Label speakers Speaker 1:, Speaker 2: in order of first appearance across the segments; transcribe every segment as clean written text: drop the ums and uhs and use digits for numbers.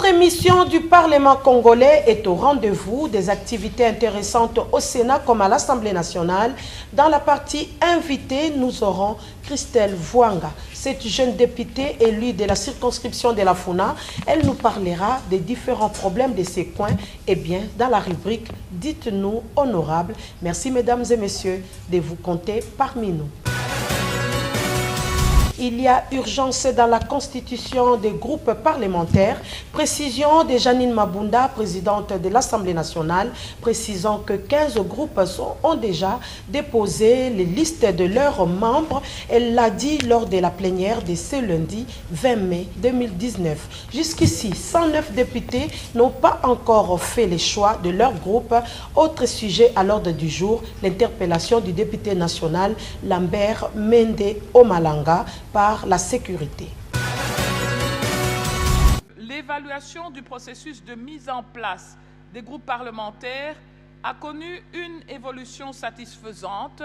Speaker 1: Votre émission du Parlement congolais est au rendez-vous des activités intéressantes au Sénat comme à l'Assemblée nationale. Dans la partie invitée, nous aurons Christelle Vouanga. Cette jeune députée élue de la circonscription de la Funa, elle nous parlera des différents problèmes de ces coins. Et bien, dans la rubrique « Dites-nous, honorable », merci mesdames et messieurs de vous compter parmi nous. Il y a urgence dans la constitution des groupes parlementaires. Précision de Janine Mabunda, présidente de l'Assemblée nationale, précisant que 15 groupes ont déjà déposé les listes de leurs membres. Elle l'a dit lors de la plénière de ce lundi 20 mai 2019. Jusqu'ici, 109 députés n'ont pas encore fait les choix de leur groupe. Autre sujet à l'ordre du jour, l'interpellation du député national Lambert Mende Omalanga par la sécurité.
Speaker 2: L'évaluation du processus de mise en place des groupes parlementaires a connu une évolution satisfaisante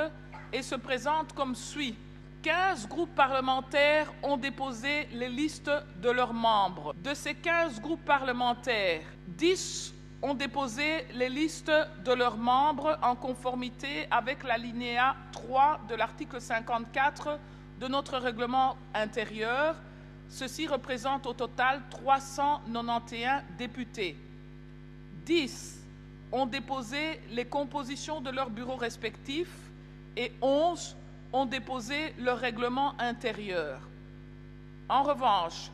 Speaker 2: et se présente comme suit. 15 groupes parlementaires ont déposé les listes de leurs membres. De ces 15 groupes parlementaires, 10 ont déposé les listes de leurs membres en conformité avec l'alinéa 3 de l'article 54 de notre règlement intérieur. Ceci représente au total 391 députés. 10 ont déposé les compositions de leurs bureaux respectifs et 11 ont déposé leur règlement intérieur. En revanche,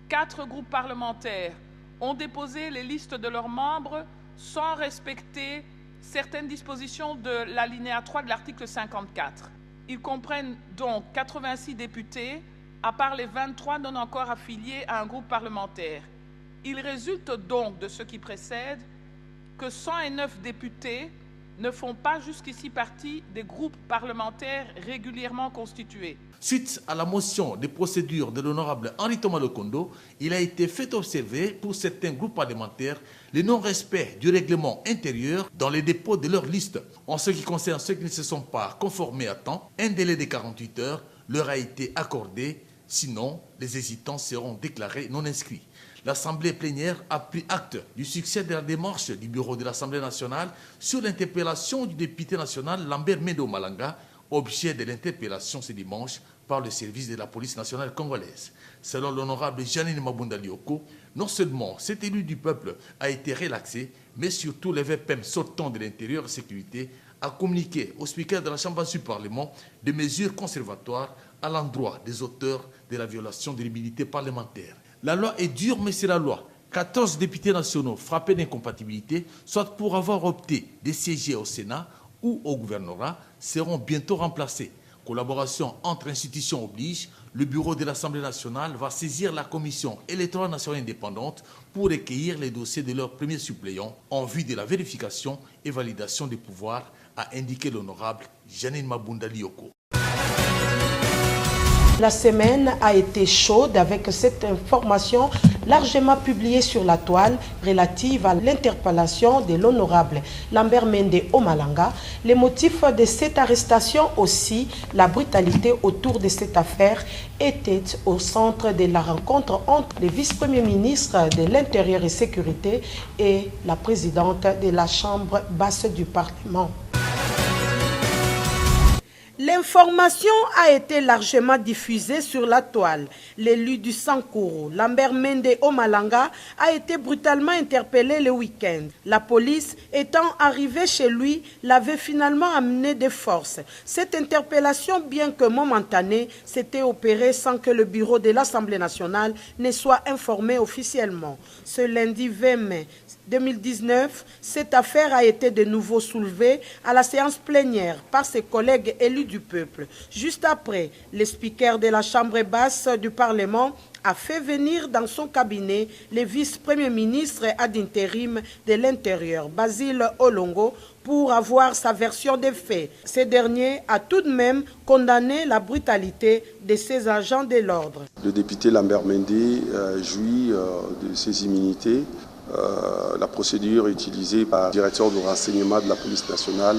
Speaker 2: 4 groupes parlementaires ont déposé les listes de leurs membres sans respecter certaines dispositions de l'alinéa 3 de l'article 54. Ils comprennent donc 86 députés, à part les 23 non encore affiliés à un groupe parlementaire. Il résulte donc de ce qui précède que 109 députés ne font pas jusqu'ici partie des groupes parlementaires régulièrement constitués.
Speaker 3: Suite à la motion de procédure de l'honorable Henri Thomas Lokondo, il a été fait observer pour certains groupes parlementaires le non-respect du règlement intérieur dans les dépôts de leur liste. En ce qui concerne ceux qui ne se sont pas conformés à temps, un délai de 48 heures leur a été accordé, sinon les hésitants seront déclarés non inscrits. L'Assemblée plénière a pris acte du succès de la démarche du bureau de l'Assemblée nationale sur l'interpellation du député national Lambert Mende Omalanga, objet de l'interpellation ce dimanche par le service de la police nationale congolaise. Selon l'honorable Janine Mabunda Lioko, non seulement cet élu du peuple a été relaxé, mais surtout le VPM sortant de l'intérieur et sécurité a communiqué au speaker de la Chambre du Parlement des mesures conservatoires à l'endroit des auteurs de la violation de l'immunité parlementaire. La loi est dure, mais c'est la loi. 14 députés nationaux frappés d'incompatibilité, soit pour avoir opté de siéger au Sénat ou au gouvernorat, seront bientôt remplacés. Collaboration entre institutions oblige, le bureau de l'Assemblée nationale va saisir la commission électorale nationale indépendante pour recueillir les dossiers de leurs premiers suppléants en vue de la vérification et validation des pouvoirs, a indiqué l'honorable Janine Mabunda Lioko.
Speaker 1: La semaine a été chaude avec cette information largement publiée sur la toile relative à l'interpellation de l'honorable Lambert Mende Omalanga. Les motifs de cette arrestation aussi, la brutalité autour de cette affaire étaient au centre de la rencontre entre le vice-premier ministre de l'Intérieur et Sécurité et la présidente de la Chambre basse du Parlement. L'information a été largement diffusée sur la toile. L'élu du Sankuru, Lambert Mende Omalanga, a été brutalement interpellé le week-end. La police, étant arrivée chez lui, l'avait finalement amené de force. Cette interpellation, bien que momentanée, s'était opérée sans que le bureau de l'Assemblée nationale ne soit informé officiellement. Ce lundi 20 mai 2019, cette affaire a été de nouveau soulevée à la séance plénière par ses collègues élus du peuple. Juste après, le speaker de la Chambre basse du Parlement a fait venir dans son cabinet le vice-premier ministre ad intérim de l'Intérieur, Basile Olongo, pour avoir sa version des faits. Ce dernier a tout de même condamné la brutalité de ses agents de l'ordre.
Speaker 4: Le député Lambert Mende jouit de ses immunités. La procédure utilisée par le directeur de renseignement de la police nationale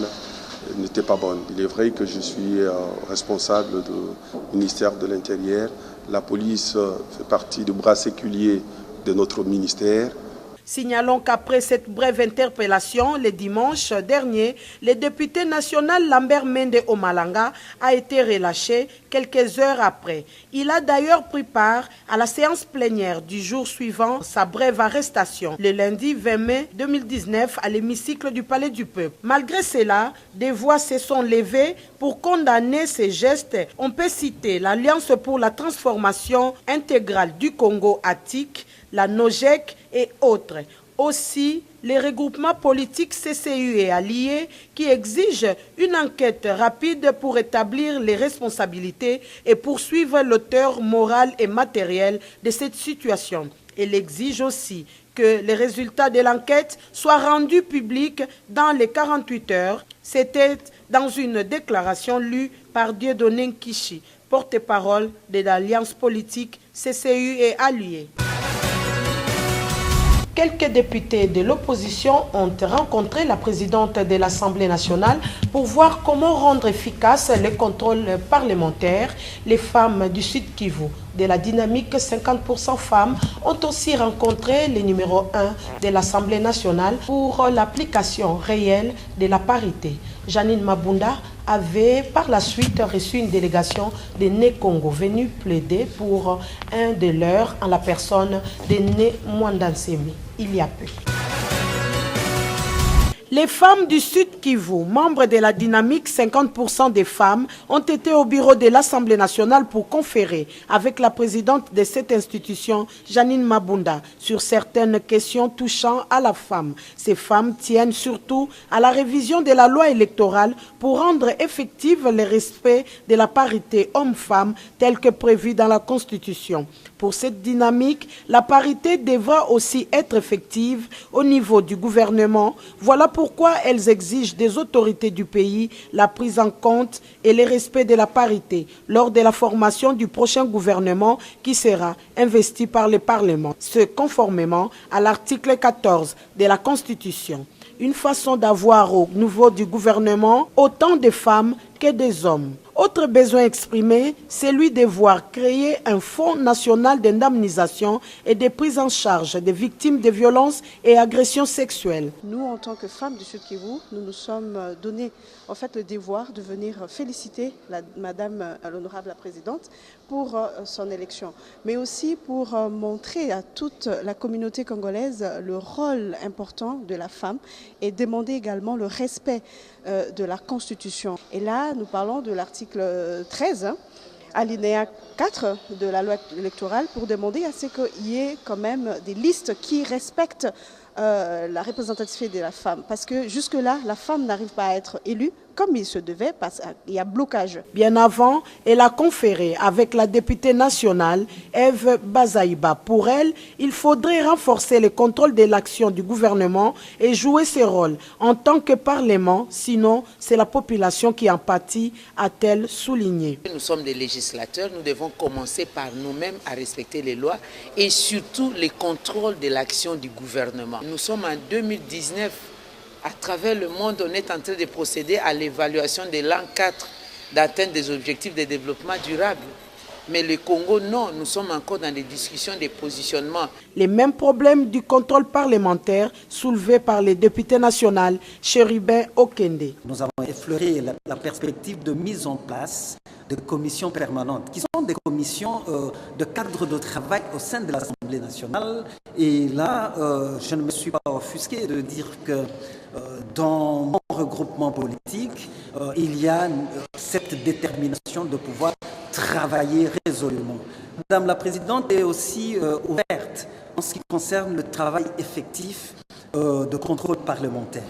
Speaker 4: n'était pas bonne. Il est vrai que je suis responsable du ministère de l'Intérieur. La police fait partie du bras séculier de notre ministère.
Speaker 1: Signalons qu'après cette brève interpellation, le dimanche dernier, le député national Lambert Mende Omalanga a été relâché quelques heures après. Il a d'ailleurs pris part à la séance plénière du jour suivant sa brève arrestation, le lundi 20 mai 2019 à l'hémicycle du Palais du Peuple. Malgré cela, des voix se sont levées pour condamner ces gestes. On peut citer l'Alliance pour la transformation intégrale du Congo ATIC, la NOGEC et autres. Aussi, les regroupements politiques CCU et alliés qui exigent une enquête rapide pour établir les responsabilités et poursuivre l'auteur moral et matériel de cette situation. Elle exige aussi que les résultats de l'enquête soient rendus publics dans les 48 heures. C'était dans une déclaration lue par Dieudonné Nkishi, porte-parole de l'Alliance politique CCU et alliés. Quelques députés de l'opposition ont rencontré la présidente de l'Assemblée nationale pour voir comment rendre efficace les contrôles parlementaires. Les femmes du Sud Kivu de la dynamique 50% femmes ont aussi rencontré le numéro 1 de l'Assemblée nationale pour l'application réelle de la parité. Janine Mabunda avait par la suite reçu une délégation de Né Congo venue plaider pour un de leurs en la personne de Né Mwandansemi il y a peu. Les femmes du Sud Kivu, membres de la dynamique 50% des femmes, ont été au bureau de l'Assemblée nationale pour conférer avec la présidente de cette institution, Janine Mabunda, sur certaines questions touchant à la femme. Ces femmes tiennent surtout à la révision de la loi électorale pour rendre effective le respect de la parité homme-femme tel que prévu dans la Constitution. Pour cette dynamique, la parité devra aussi être effective au niveau du gouvernement. Voilà pourquoi elles exigent des autorités du pays la prise en compte et le respect de la parité lors de la formation du prochain gouvernement qui sera investi par le Parlement, ce conformément à l'article 14 de la Constitution. Une façon d'avoir au niveau du gouvernement autant de femmes que des hommes. Autre besoin exprimé, c'est celui de voir créer un fonds national d'indemnisation et de prise en charge des victimes de violences et agressions sexuelles.
Speaker 5: Nous, en tant que femmes du Sud Kivu, nous nous sommes donné en fait le devoir de venir féliciter Madame l'honorable la présidente pour son élection, mais aussi pour montrer à toute la communauté congolaise le rôle important de la femme et demander également le respect de la Constitution. Et là, nous parlons de l'article 13, alinéa 4 de la loi électorale, pour demander à ce qu'il y ait quand même des listes qui respectent la représentativité de la femme. Parce que jusque-là, la femme n'arrive pas à être élue comme il se devait, parce qu'il y a blocage.
Speaker 1: Bien avant, elle a conféré avec la députée nationale Eve Bazaïba. Pour elle, il faudrait renforcer le contrôle de l'action du gouvernement et jouer ses rôles en tant que Parlement, sinon c'est la population qui en pâtit, a-t-elle souligné.
Speaker 6: Nous sommes des législateurs, nous devons commencer par nous-mêmes à respecter les lois et surtout les contrôles de l'action du gouvernement. Nous sommes en 2019. À travers le monde, on est en train de procéder à l'évaluation de l'an 4 d'atteinte des objectifs de développement durable. Mais le Congo, non, nous sommes encore dans des discussions de positionnement.
Speaker 1: Les mêmes problèmes du contrôle parlementaire soulevés par les députés nationaux, Chérubin Okende.
Speaker 7: Nous avons effleuré la perspective de mise en place de commissions permanentes, qui sont des commissions de cadre de travail au sein de l'Assemblée nationale. Et là, je ne me suis pas offusqué de dire que dans mon regroupement politique, il y a cette détermination de pouvoir travailler résolument. Madame la Présidente est aussi ouverte en ce qui concerne le travail effectif de contrôle parlementaire.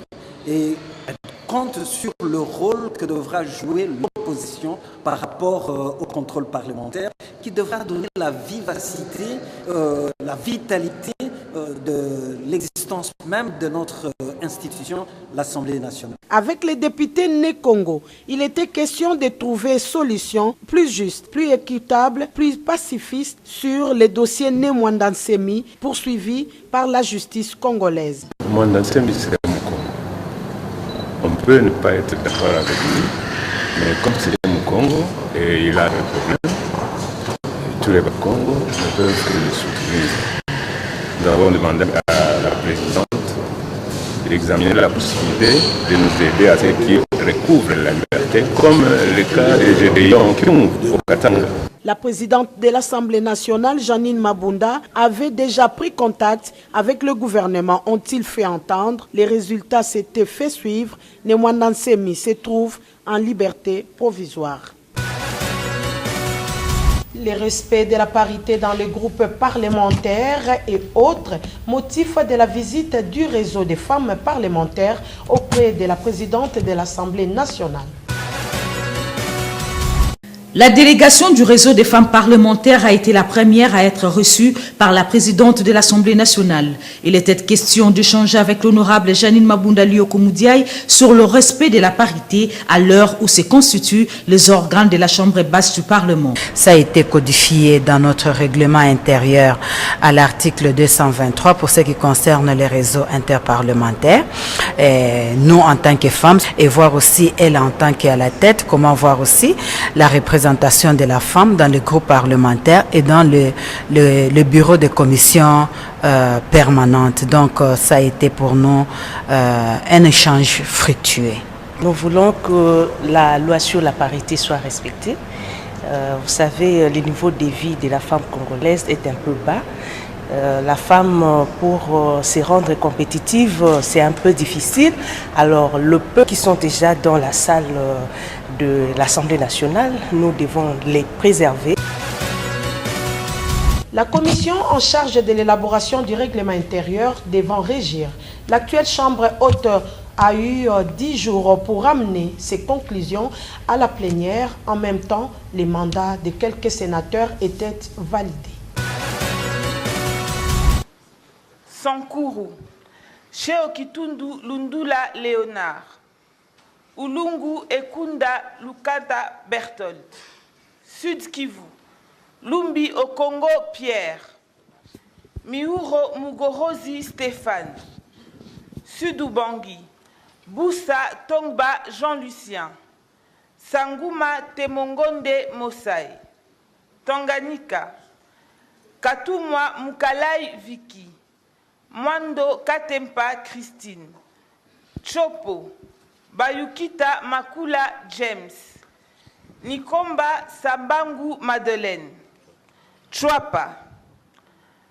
Speaker 7: Et elle compte sur le rôle que devra jouer l'opposition par rapport au contrôle parlementaire, qui devra donner la vivacité, la vitalité de l'existence même de notre institution, l'Assemblée nationale.
Speaker 1: Avec les députés Né Congo, il était question de trouver une solution plus juste, plus équitable, plus pacifiste sur les dossiers Né Mwandansemi poursuivis par la justice congolaise.
Speaker 8: Mwandansemi, c'est mon Congo. On peut ne pas être d'accord avec lui, mais comme c'est mon Congo et il a un problème, tous les Congos ne peuvent que le soutenir. Nous avons demandé à la présidente d'examiner la possibilité de nous aider à ce qu'ils recouvrent la liberté, comme le cas des Gédéons au Katanga.
Speaker 1: La présidente de l'Assemblée nationale, Janine Mabunda, avait déjà pris contact avec le gouvernement. Ont-ils fait entendre? Les résultats s'étaient fait suivre. Némouan Semi se trouve en liberté provisoire. Le respect de la parité dans les groupes parlementaires et autres motifs de la visite du réseau des femmes parlementaires auprès de la présidente de l'Assemblée nationale.
Speaker 9: La délégation du réseau des femmes parlementaires a été la première à être reçue par la présidente de l'Assemblée nationale. Il était question d'échanger avec l'honorable Janine Mabunda Liokomoudiaï sur le respect de la parité à l'heure où se constituent les organes de la Chambre basse du Parlement.
Speaker 10: Ça a été codifié dans notre règlement intérieur à l'article 223 pour ce qui concerne les réseaux interparlementaires. Nous, en tant que femmes, et voir aussi elle en tant qu'à la tête, comment voir aussi la représentation de la femme dans le groupe parlementaire et dans le bureau de commission permanente. Donc ça a été pour nous un échange fructueux.
Speaker 11: Nous voulons que la loi sur la parité soit respectée. Vous savez, le niveau de vie de la femme congolaise est un peu bas. La femme, pour se rendre compétitive, c'est un peu difficile. Alors, le peu qui sont déjà dans la salle de l'Assemblée nationale, nous devons les préserver.
Speaker 1: La commission en charge de l'élaboration du règlement intérieur devant régir. L'actuelle Chambre haute a eu 10 jours pour amener ses conclusions à la plénière. En même temps, les mandats de quelques sénateurs étaient validés.
Speaker 12: Sankuru, Cheo Kitundu Lundula Léonard, Ulungu Ekunda Lukata Berthold, Sud Kivu, Lumbi Okongo Pierre, Miuro Mugorozi Stéphane, Sud Ubangi, Boussa Tongba Jean-Lucien, Sanguma Temongonde Mosai, Tanganyika, Katumwa Mukalai Viki, Mwando Katempa Christine, Chopo, Bayukita Makula James, Nikomba Sambangu Madeleine, Chwapa,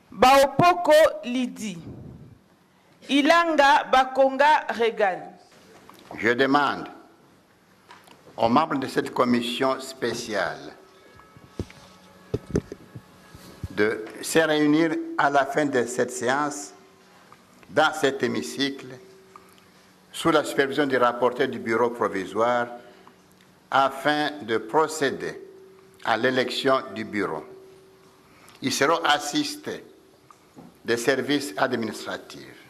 Speaker 12: Baopoko Lydie, Ilanga Bakonga Regan.
Speaker 13: Je demande aux membres de cette commission spéciale de se réunir à la fin de cette séance dans cet hémicycle sous la supervision du rapporteur du bureau provisoire afin de procéder à l'élection du bureau. Ils seront assistés des services administratifs.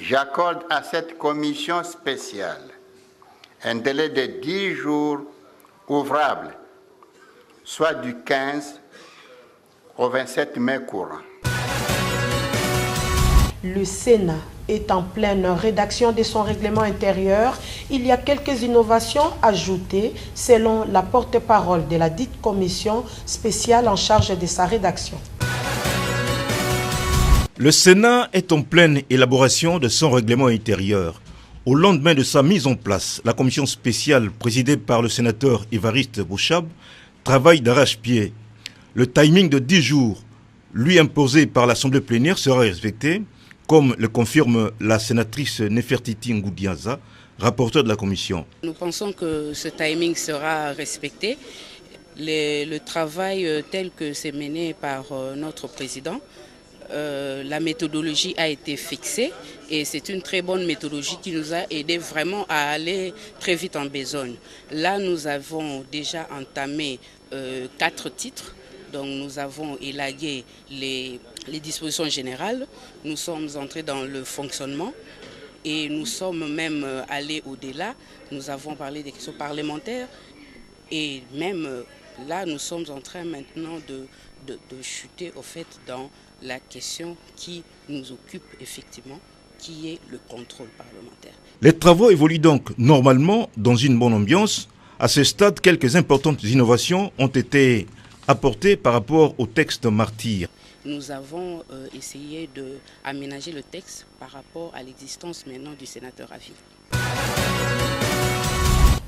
Speaker 13: J'accorde à cette commission spéciale un délai de 10 jours ouvrables, soit du 15 au 27 mai courant.
Speaker 1: Le Sénat est en pleine rédaction de son règlement intérieur. Il y a quelques innovations ajoutées selon la porte-parole de la dite commission spéciale en charge de sa rédaction.
Speaker 14: Le Sénat est en pleine élaboration de son règlement intérieur. Au lendemain de sa mise en place, la commission spéciale présidée par le sénateur Évariste Bouchab travaille d'arrache-pied. Le timing de 10 jours lui imposé par l'Assemblée plénière sera respecté, comme le confirme la sénatrice Nefertiti Ngoudiaza, rapporteure de la commission.
Speaker 15: Nous pensons que ce timing sera respecté. Le travail tel que c'est mené par notre président, la méthodologie a été fixée et c'est une très bonne méthodologie qui nous a aidé vraiment à aller très vite en besogne. Là, nous avons déjà entamé 4 titres. Donc nous avons élagué les dispositions générales, nous sommes entrés dans le fonctionnement et nous sommes même allés au-delà. Nous avons parlé des questions parlementaires et même là nous sommes en train maintenant de chuter au fait dans la question qui nous occupe effectivement, qui est le contrôle parlementaire.
Speaker 14: Les travaux évoluent donc normalement dans une bonne ambiance. À ce stade, quelques importantes innovations ont été apportées par rapport au texte martyr.
Speaker 15: nous avons essayé d'aménager le texte par rapport à l'existence maintenant du sénateur à vie.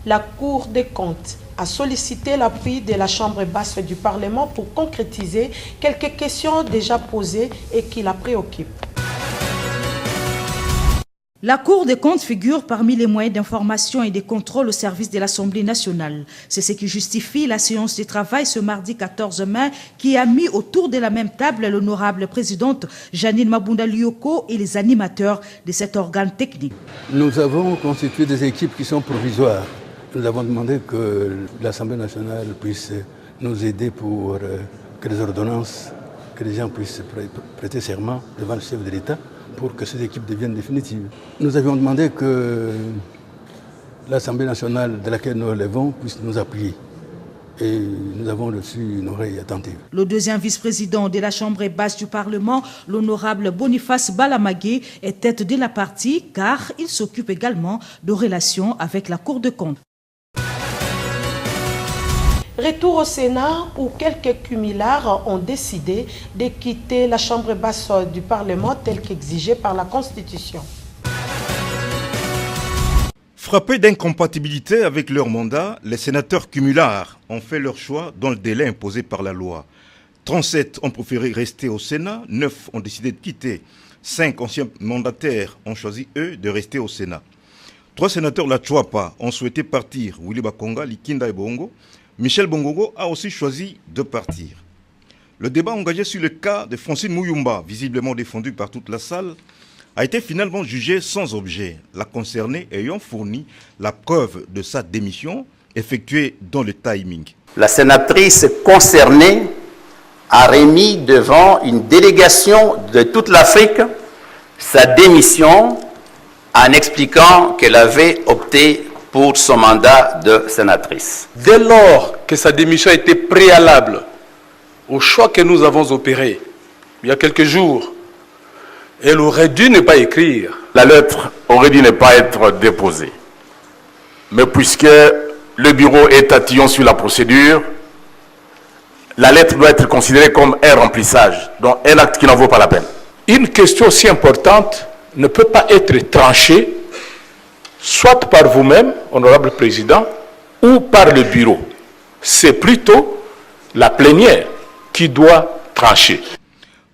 Speaker 1: La Cour des comptes a sollicité l'appui de la Chambre basse du Parlement pour concrétiser quelques questions déjà posées et qui la préoccupent.
Speaker 9: La Cour des comptes figure parmi les moyens d'information et de contrôle au service de l'Assemblée nationale. C'est ce qui justifie la séance de travail ce mardi 14 mai qui a mis autour de la même table l'honorable présidente Janine Mabunda Lioko et les animateurs de cet organe technique.
Speaker 16: Nous avons constitué des équipes qui sont provisoires. Nous avons demandé que l'Assemblée nationale puisse nous aider pour que les ordonnances, que les gens puissent prêter serment devant le chef de l'État pour que ces équipes deviennent définitives. Nous avions demandé que l'Assemblée nationale de laquelle nous relevons puisse nous appuyer. Et nous avons reçu une oreille attentive.
Speaker 9: Le deuxième vice-président de la Chambre basse du Parlement, l'honorable Boniface Balamagé, est tête de la partie car il s'occupe également de relations avec la Cour des comptes.
Speaker 1: Retour au Sénat où quelques cumulards ont décidé de quitter la Chambre basse du Parlement telle qu'exigée par la Constitution.
Speaker 14: Frappés d'incompatibilité avec leur mandat, les sénateurs cumulards ont fait leur choix dans le délai imposé par la loi. 37 ont préféré rester au Sénat, 9 ont décidé de quitter. 5 anciens mandataires ont choisi, eux, de rester au Sénat. 3 sénateurs la Chouapa ont souhaité partir, Willy Bakonga, Likinda et Bongo. Michel Bongogo a aussi choisi de partir. Le débat engagé sur le cas de Francine Mouyumba, visiblement défendu par toute la salle, a été finalement jugé sans objet, la concernée ayant fourni la preuve de sa démission effectuée dans le timing.
Speaker 17: La sénatrice concernée a remis devant une délégation de toute l'Afrique sa démission en expliquant qu'elle avait opté pour son mandat de sénatrice.
Speaker 18: Dès lors que sa démission était préalable au choix que nous avons opéré il y a quelques jours, elle aurait dû ne pas écrire.
Speaker 19: La lettre aurait dû ne pas être déposée. Mais puisque le bureau est tatillon sur la procédure, la lettre doit être considérée comme un remplissage, donc un acte qui n'en vaut pas la peine.
Speaker 18: Une question si importante ne peut pas être tranchée soit par vous-même, honorable président, ou par le bureau. C'est plutôt la plénière qui doit trancher.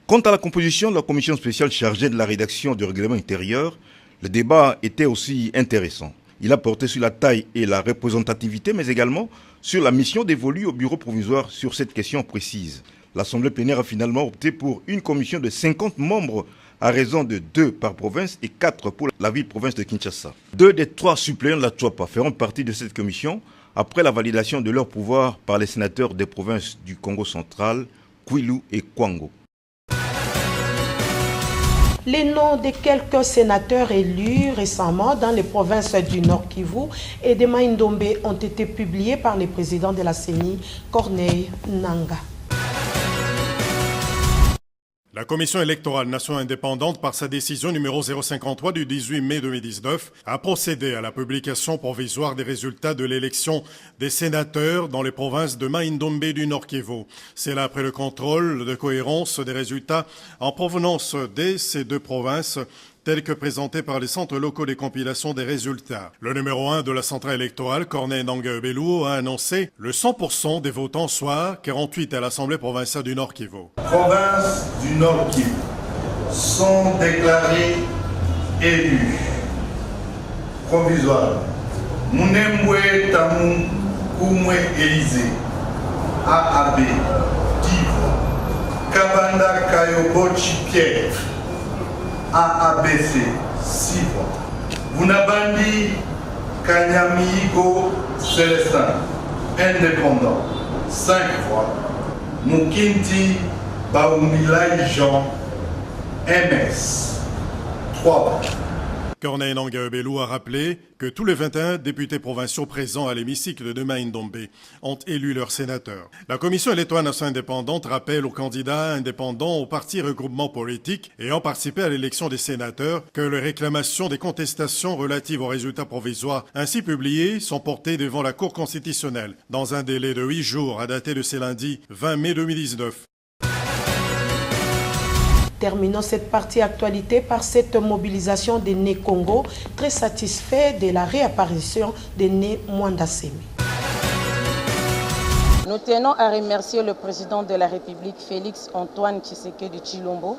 Speaker 14: Quant à la composition de la commission spéciale chargée de la rédaction du règlement intérieur, le débat était aussi intéressant. Il a porté sur la taille et la représentativité, mais également sur la mission dévolue au bureau provisoire sur cette question précise. L'Assemblée plénière a finalement opté pour une commission de 50 membres à raison de 2 par province et 4 pour la ville-province de Kinshasa. 2 des 3 suppléants de la Chouapa feront partie de cette commission après la validation de leur pouvoir par les sénateurs des provinces du Congo central, Kwilu et Kwango.
Speaker 1: Les noms de quelques sénateurs élus récemment dans les provinces du Nord Kivu et de Mai-Ndombe ont été publiés par le président de la CENI, Corneille Nangaa.
Speaker 20: La Commission électorale nation indépendante, par sa décision numéro 053 du 18 mai 2019, a procédé à la publication provisoire des résultats de l'élection des sénateurs dans les provinces de Mai-Ndombe du Nord Kivu. C'est là après le contrôle de cohérence des résultats en provenance de ces 2 provinces, tels que présentés par les centres locaux de compilation des résultats. Le numéro 1 de la centrale électorale, Corneille Nangaa Belou, a annoncé le 100% des votants, soit 48 à l'Assemblée provinciale du Nord Kivu.
Speaker 21: Provinces du Nord Kivu sont déclarés élus. Provisoire. Munembwe Tamu Koumwe Élysée, AAB, Divo, Kabanda Kayobochi Pierre, AABC, 6 voix. Bunabandi Kanyamigo Célestin, indépendant, 5 voix. Mukinti Baumilai Jean, MS, 3 voix.
Speaker 20: Corneille Nangaa Belou a rappelé que tous les 21 députés provinciaux présents à l'hémicycle de Mai-Ndombe ont élu leurs sénateurs. La Commission électorale nationale indépendante rappelle aux candidats indépendants aux partis et regroupements politiques ayant participé à l'élection des sénateurs que les réclamations des contestations relatives aux résultats provisoires ainsi publiés sont portées devant la Cour constitutionnelle dans un délai de 8 jours à dater de ce lundi 20 mai 2019.
Speaker 1: Terminons cette partie actualité par cette mobilisation des Né Congo, très satisfait de la réapparition des Né Mwanda Semi.
Speaker 2: Nous tenons à remercier le président de la République, Félix Antoine Tshisekedi Tshilombo,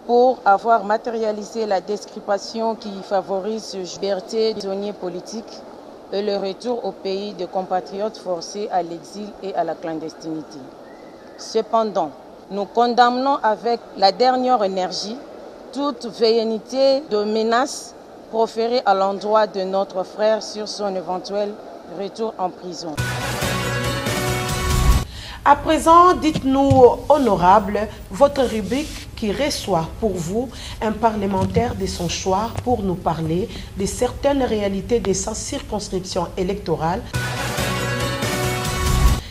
Speaker 2: pour avoir matérialisé la description qui favorise la liberté des prisonniers politiques et le retour au pays de compatriotes forcés à l'exil et à la clandestinité. Cependant, nous condamnons avec la dernière énergie toute velléité de menace proférée à l'endroit de notre frère sur son éventuel retour en prison.
Speaker 1: À présent, dites-nous, honorable, votre rubrique qui reçoit pour vous un parlementaire de son choix pour nous parler de certaines réalités de sa circonscription électorale.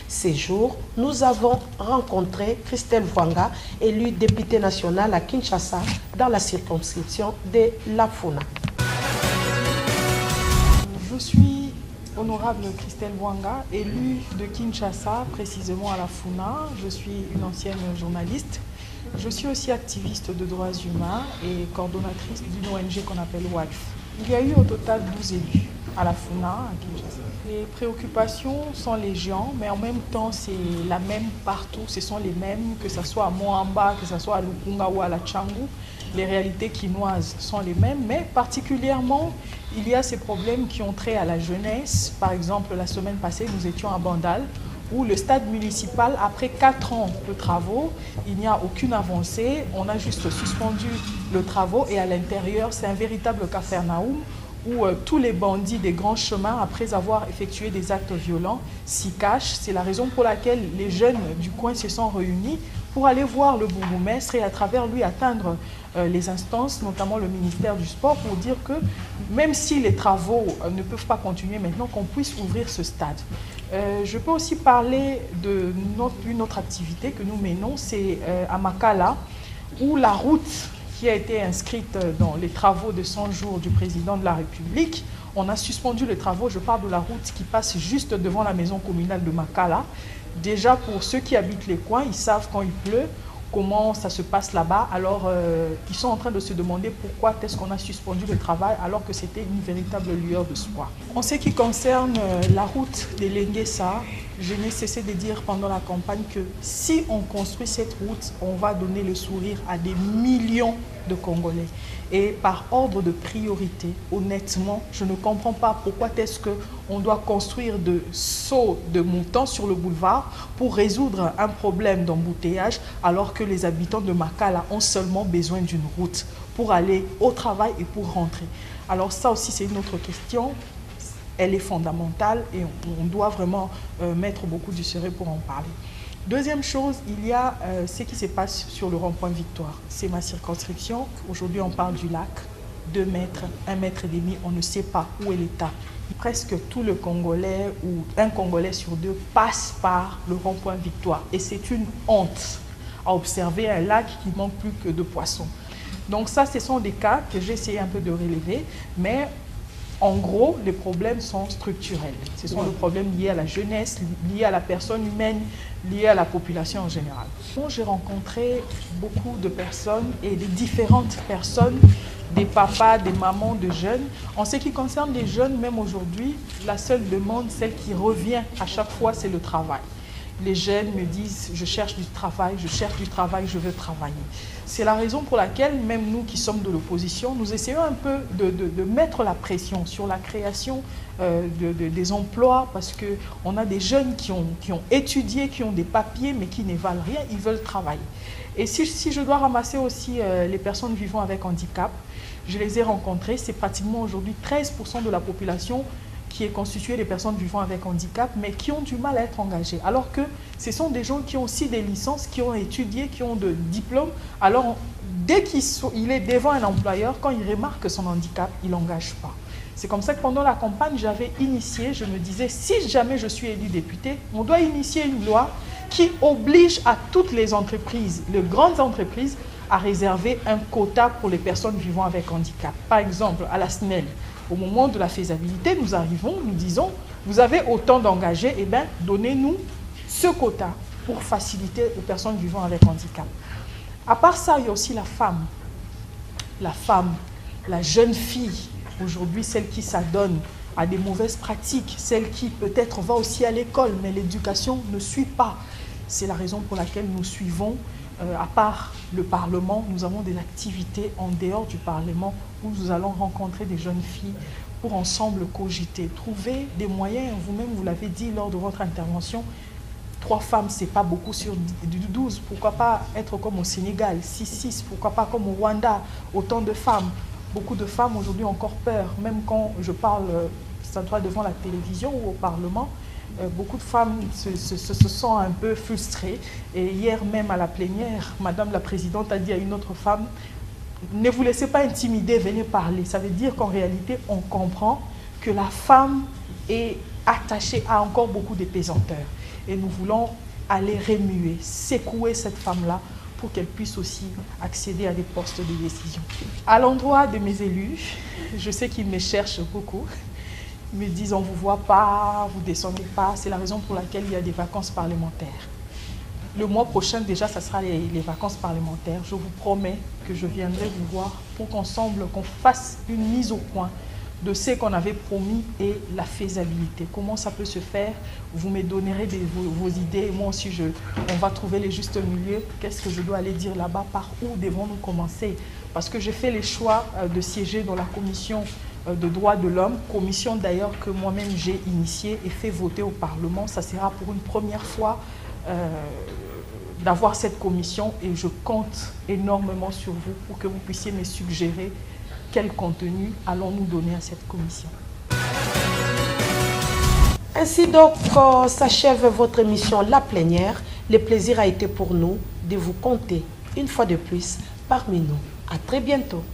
Speaker 1: Ces jours, nous avons rencontré Christelle Vwanga, élue députée nationale à Kinshasa dans la circonscription de Lafuna.
Speaker 22: Je suis honorable Christelle Vwanga, élue de Kinshasa, précisément à Lafuna. Je suis une ancienne journaliste. Je suis aussi activiste de droits humains et coordonnatrice d'une ONG qu'on appelle WALF. Il y a eu au total 12 élus à Lafuna, à Kinshasa. Les préoccupations sont légion, mais en même temps, c'est la même partout. Ce sont les mêmes, que ce soit à Moamba, que ce soit à Lukunga ou à la Tchangou. Les réalités quinoises sont les mêmes, mais particulièrement, il y a ces problèmes qui ont trait à la jeunesse. Par exemple, la semaine passée, nous étions à Bandal, où le stade municipal, après 4 ans de travaux, il n'y a aucune avancée. On a juste suspendu le travaux et à l'intérieur, c'est un véritable capharnaüm où tous les bandits des grands chemins, après avoir effectué des actes violents, s'y cachent. C'est la raison pour laquelle les jeunes du coin se sont réunis pour aller voir le bourgmestre et à travers lui atteindre les instances, notamment le ministère du Sport, pour dire que même si les travaux ne peuvent pas continuer maintenant, qu'on puisse ouvrir ce stade. Je peux aussi parler d'une autre activité que nous menons, c'est à Makala, où la route qui a été inscrite dans les travaux de 100 jours du président de la République, on a suspendu les travaux. Je parle de la route qui passe juste devant la maison communale de Makala. Déjà, pour ceux qui habitent les coins, ils savent quand il pleut, comment ça se passe là-bas. Alors, ils sont en train de se demander pourquoi est-ce qu'on a suspendu le travail alors que c'était une véritable lueur d'espoir. En ce qui concerne la route de Lenguessa, je n'ai cessé de dire pendant la campagne que si on construit cette route, on va donner le sourire à des millions de Congolais. Et par ordre de priorité, honnêtement, je ne comprends pas pourquoi est-ce qu'on doit construire de sauts de moutons sur le boulevard pour résoudre un problème d'embouteillage alors que les habitants de Makala ont seulement besoin d'une route pour aller au travail et pour rentrer. Alors ça aussi, c'est une autre question. Elle est fondamentale et on doit vraiment mettre beaucoup du sérieux pour en parler. Deuxième chose, il y a ce qui se passe sur le rond-point Victoire. C'est ma circonscription. Aujourd'hui, on parle du lac. 2 mètres, 1,5 mètre, on ne sait pas où est l'État. Presque tout le Congolais ou un Congolais sur 2 passe par le rond-point Victoire. Et c'est une honte à observer un lac qui manque plus que de poissons. Donc ça, ce sont des cas que j'ai essayé un peu de relever, mais en gros, les problèmes sont structurels. Ce sont les problèmes liés à la jeunesse, liés à la personne humaine, liés à la population en général. J'ai rencontré beaucoup de personnes et de différentes personnes, des papas, des mamans, de jeunes. En ce qui concerne les jeunes, même aujourd'hui, la seule demande, celle qui revient à chaque fois, c'est le travail. Les jeunes me disent « je cherche du travail, je veux travailler ». C'est la raison pour laquelle, même nous qui sommes de l'opposition, nous essayons un peu de mettre la pression sur la création des emplois parce qu'on a des jeunes qui ont étudié, qui ont des papiers, mais qui ne valent rien, ils veulent travailler. Et si je dois ramasser aussi les personnes vivant avec handicap, je les ai rencontrées, c'est pratiquement aujourd'hui 13% de la population qui est constituée des personnes vivant avec handicap, mais qui ont du mal à être engagées. Alors que ce sont des gens qui ont aussi des licences, qui ont étudié, qui ont de diplômes. Alors, dès qu'il est devant un employeur, quand il remarque son handicap, il n'engage pas. C'est comme ça que pendant la campagne, j'avais initié, je me disais, si jamais je suis élu député, on doit initier une loi qui oblige à toutes les entreprises, les grandes entreprises, à réserver un quota pour les personnes vivant avec handicap. Par exemple, à la SNEL, au moment de la faisabilité, nous arrivons, nous disons, vous avez autant d'engagés, eh bien, donnez-nous ce quota pour faciliter aux personnes vivant avec handicap. À part ça, il y a aussi la femme. La femme, la jeune fille, aujourd'hui celle qui s'adonne à des mauvaises pratiques, celle qui peut-être va aussi à l'école, mais l'éducation ne suit pas. C'est la raison pour laquelle nous suivons, à part le Parlement, nous avons des activités en dehors du Parlement où nous allons rencontrer des jeunes filles pour ensemble cogiter, trouver des moyens. Vous-même, vous l'avez dit lors de votre intervention, 3 femmes, ce n'est pas beaucoup sur 12. Pourquoi pas être comme au Sénégal, 6, pourquoi pas comme au Rwanda, autant de femmes. Beaucoup de femmes aujourd'hui ont encore peur, même quand je parle, ça doit devant la télévision ou au Parlement, beaucoup de femmes se sentent un peu frustrées. Et hier même à la plénière, Madame la Présidente a dit à une autre femme, ne vous laissez pas intimider, venez parler. Ça veut dire qu'en réalité, on comprend que la femme est attachée à encore beaucoup de pesanteurs. Et nous voulons aller remuer, secouer cette femme-là pour qu'elle puisse aussi accéder à des postes de décision. À l'endroit de mes élus, je sais qu'ils me cherchent beaucoup. Ils me disent, on ne vous voit pas, vous ne descendez pas. C'est la raison pour laquelle il y a des vacances parlementaires. Le mois prochain, déjà, ça sera les vacances parlementaires. Je vous promets que je viendrai vous voir pour qu'ensemble, qu'on fasse une mise au point de ce qu'on avait promis et la faisabilité. Comment ça peut se faire? Vous me donnerez vos idées. Moi aussi, on va trouver les justes milieux. Qu'est-ce que je dois aller dire là-bas? Par où devons-nous commencer? Parce que j'ai fait le choix de siéger dans la commission de droits de l'homme, commission d'ailleurs que moi-même j'ai initiée et fait voter au Parlement. Ça sera pour une première fois d'avoir cette commission et je compte énormément sur vous pour que vous puissiez me suggérer quel contenu allons-nous donner à cette commission.
Speaker 1: Ainsi donc s'achève votre émission La Plénière. Le plaisir a été pour nous de vous compter une fois de plus parmi nous. À très bientôt.